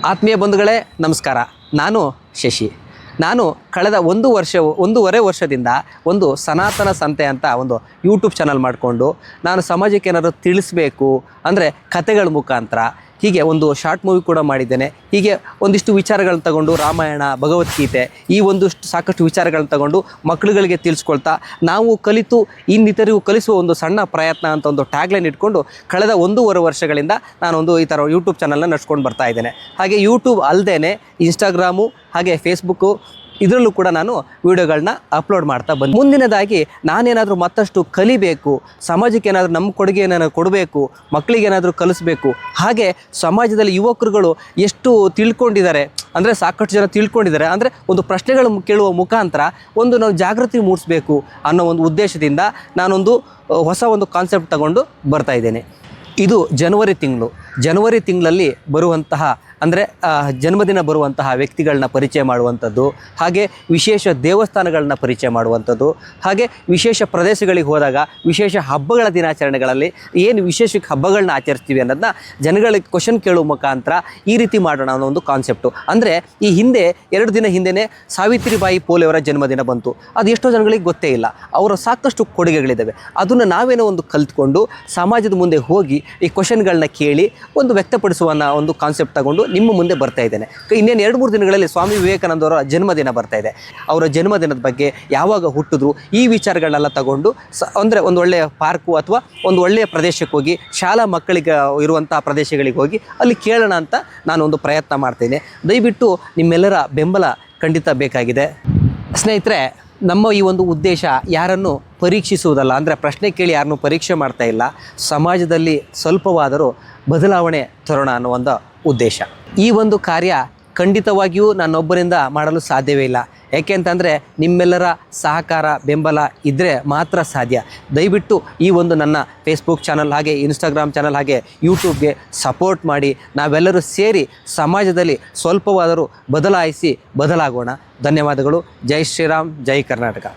ಆತ್ಮೀಯ ಬಂಧುಗಳೇ ನಮಸ್ಕಾರ. ನಾನು ಶಶಿ. ನಾನು ಕಳೆದ ಒಂದೂವರೆ ವರ್ಷದಿಂದ ಒಂದು ಸನಾತನ ಸಂತೆ ಅಂತ ಒಂದು ಯೂಟ್ಯೂಬ್ ಚಾನಲ್ ಮಾಡಿಕೊಂಡು ನಾನು ಸಮಾಜಕ್ಕೆ ಏನಾದರೂ ತಿಳಿಸ್ಬೇಕು ಅಂದರೆ ಕತೆಗಳ ಮುಖಾಂತರ ಹೀಗೆ ಒಂದು ಶಾರ್ಟ್ ಮೂವಿ ಕೂಡ ಮಾಡಿದ್ದೇನೆ. ಹೀಗೆ ಒಂದಿಷ್ಟು ವಿಚಾರಗಳನ್ನ ತಗೊಂಡು ರಾಮಾಯಣ, ಭಗವದ್ಗೀತೆ ಈ ಒಂದಷ್ಟು ಸಾಕಷ್ಟು ವಿಚಾರಗಳನ್ನ ತಗೊಂಡು ಮಕ್ಕಳುಗಳಿಗೆ ತಿಳಿಸ್ಕೊಳ್ತಾ ನಾವು ಕಲಿತು ಇನ್ನಿತರಿಗೂ ಕಲಿಸುವ ಒಂದು ಸಣ್ಣ ಪ್ರಯತ್ನ ಅಂತ ಒಂದು ಟ್ಯಾಗ್ಲೈನ್ ಇಟ್ಕೊಂಡು ಕಳೆದ ಒಂದೂವರೆ ವರ್ಷಗಳಿಂದ ನಾನೊಂದು ಈ ಥರ ಯೂಟ್ಯೂಬ್ ಚಾನಲ್ನ ನಡ್ಸ್ಕೊಂಡು ಬರ್ತಾ ಇದ್ದೇನೆ. ಹಾಗೆ ಯೂಟ್ಯೂಬ್ ಅಲ್ಲದೆ ಇನ್ಸ್ಟಾಗ್ರಾಮು ಹಾಗೆ ಫೇಸ್ಬುಕ್ಕು ಇದರಲ್ಲೂ ಕೂಡ ನಾನು ವೀಡಿಯೋಗಳನ್ನ ಅಪ್ಲೋಡ್ ಮಾಡ್ತಾ ಬಂದು ಮುಂದಿನದಾಗಿ ನಾನೇನಾದರೂ ಮತ್ತಷ್ಟು ಕಲಿಬೇಕು, ಸಮಾಜಕ್ಕೆ ಏನಾದರೂ ನಮ್ಮ ಕೊಡುಗೆ ಏನಾದರೂ ಕೊಡಬೇಕು, ಮಕ್ಕಳಿಗೆ ಏನಾದರೂ ಕಲಿಸ್ಬೇಕು, ಹಾಗೆ ಸಮಾಜದಲ್ಲಿ ಯುವಕರುಗಳು ಎಷ್ಟು ತಿಳ್ಕೊಂಡಿದ್ದಾರೆ ಅಂದರೆ ಸಾಕಷ್ಟು ಜನ ತಿಳ್ಕೊಂಡಿದ್ದಾರೆ ಅಂದರೆ ಒಂದು ಪ್ರಶ್ನೆಗಳು ಕೇಳುವ ಮುಖಾಂತರ ಒಂದು ನಾವು ಜಾಗೃತಿ ಮೂಡಿಸ್ಬೇಕು ಅನ್ನೋ ಒಂದು ಉದ್ದೇಶದಿಂದ ನಾನೊಂದು ಹೊಸ ಒಂದು ಕಾನ್ಸೆಪ್ಟ್ ತಗೊಂಡು ಬರ್ತಾ ಇದ್ದೇನೆ. ಇದು ಜನವರಿ ತಿಂಗಳಲ್ಲಿ ಬರುವಂತಹ ಅಂದರೆ ಜನ್ಮದಿನ ಬರುವಂತಹ ವ್ಯಕ್ತಿಗಳನ್ನ ಪರಿಚಯ ಮಾಡುವಂಥದ್ದು, ಹಾಗೆ ವಿಶೇಷ ದೇವಸ್ಥಾನಗಳನ್ನ ಪರಿಚಯ ಮಾಡುವಂಥದ್ದು, ಹಾಗೆ ವಿಶೇಷ ಪ್ರದೇಶಗಳಿಗೆ ಹೋದಾಗ ವಿಶೇಷ ಹಬ್ಬಗಳ ದಿನಾಚರಣೆಗಳಲ್ಲಿ ಏನು ವಿಶೇಷ ಹಬ್ಬಗಳನ್ನ ಆಚರಿಸ್ತೀವಿ ಅನ್ನೋದನ್ನ ಜನಗಳಿಗೆ ಕ್ವಶನ್ ಕೇಳುವ ಮುಖಾಂತರ ಈ ರೀತಿ ಮಾಡೋಣ ಅನ್ನೋ ಒಂದು ಕಾನ್ಸೆಪ್ಟು. ಅಂದರೆ ಈ ಹಿಂದೆ 2 ದಿನ ಹಿಂದೆಯೇ ಸಾವಿತ್ರಿಬಾಯಿ ಪೋಲೆಯವರ ಜನ್ಮದಿನ ಬಂತು. ಅದು ಎಷ್ಟೋ ಜನಗಳಿಗೆ ಗೊತ್ತೇ ಇಲ್ಲ. ಅವರ ಸಾಕಷ್ಟು ಕೊಡುಗೆಗಳಿದ್ದಾವೆ. ಅದನ್ನು ನಾವೇನೋ ಒಂದು ಕಲಿತ್ಕೊಂಡು ಸಮಾಜದ ಮುಂದೆ ಹೋಗಿ ಈ ಕ್ವಶನ್ಗಳನ್ನ ಕೇಳಿ ಒಂದು ವ್ಯಕ್ತಪಡಿಸುವ ಒಂದು ಕಾನ್ಸೆಪ್ಟ್ ತಗೊಂಡು ನಿಮ್ಮ ಮುಂದೆ ಬರ್ತಾ ಇದ್ದೇನೆ. ಇನ್ನೇನು 2-3 ದಿನಗಳಲ್ಲಿ ಸ್ವಾಮಿ ವಿವೇಕಾನಂದವರ ಜನ್ಮದಿನ ಬರ್ತಾ ಇದೆ. ಅವರ ಜನ್ಮದಿನದ ಬಗ್ಗೆ, ಯಾವಾಗ ಹುಟ್ಟಿದ್ರು, ಈ ವಿಚಾರಗಳನ್ನೆಲ್ಲ ತಗೊಂಡು ಅಂದರೆ ಒಂದು ಒಳ್ಳೆಯ ಪಾರ್ಕು ಅಥವಾ ಒಂದು ಒಳ್ಳೆಯ ಪ್ರದೇಶಕ್ಕೆ ಹೋಗಿ ಶಾಲಾ ಮಕ್ಕಳಿಗೆ ಇರುವಂಥ ಪ್ರದೇಶಗಳಿಗೆ ಹೋಗಿ ಅಲ್ಲಿ ಕೇಳೋಣ ಅಂತ ನಾನು ಒಂದು ಪ್ರಯತ್ನ ಮಾಡ್ತೇನೆ. ದಯವಿಟ್ಟು ನಿಮ್ಮೆಲ್ಲರ ಬೆಂಬಲ ಖಂಡಿತ ಬೇಕಾಗಿದೆ ಸ್ನೇಹಿತರೆ. ನಮ್ಮ ಈ ಒಂದು ಉದ್ದೇಶ ಯಾರನ್ನು ಪರೀಕ್ಷಿಸುವುದಲ್ಲ, ಅಂದರೆ ಪ್ರಶ್ನೆ ಕೇಳಿ ಯಾರನ್ನೂ ಪರೀಕ್ಷೆ ಮಾಡ್ತಾ ಇಲ್ಲ, ಸಮಾಜದಲ್ಲಿ ಸ್ವಲ್ಪವಾದರೂ ಬದಲಾವಣೆ ತರೋಣ ಅನ್ನೋ ಒಂದು ಉದ್ದೇಶ. ಈ ಒಂದು ಕಾರ್ಯ ಖಂಡಿತವಾಗಿಯೂ ನನ್ನೊಬ್ಬರಿಂದ ಮಾಡಲು ಸಾಧ್ಯವೇ ಇಲ್ಲ. ಏಕೆಂತಂದರೆ ನಿಮ್ಮೆಲ್ಲರ ಸಹಕಾರ, ಬೆಂಬಲ ಇದ್ದರೆ ಮಾತ್ರ ಸಾಧ್ಯ. ದಯವಿಟ್ಟು ಈ ಒಂದು ನನ್ನ ಫೇಸ್ಬುಕ್ ಚಾನಲ್ ಹಾಗೆ ಇನ್ಸ್ಟಾಗ್ರಾಮ್ ಚಾನಲ್ ಹಾಗೆ ಯೂಟ್ಯೂಬ್ಗೆ ಸಪೋರ್ಟ್ ಮಾಡಿ ನಾವೆಲ್ಲರೂ ಸೇರಿ ಸಮಾಜದಲ್ಲಿ ಸ್ವಲ್ಪವಾದರೂ ಬದಲಾಗೋಣ. ಧನ್ಯವಾದಗಳು. ಜೈ ಶ್ರೀರಾಮ್, ಜೈ ಕರ್ನಾಟಕ.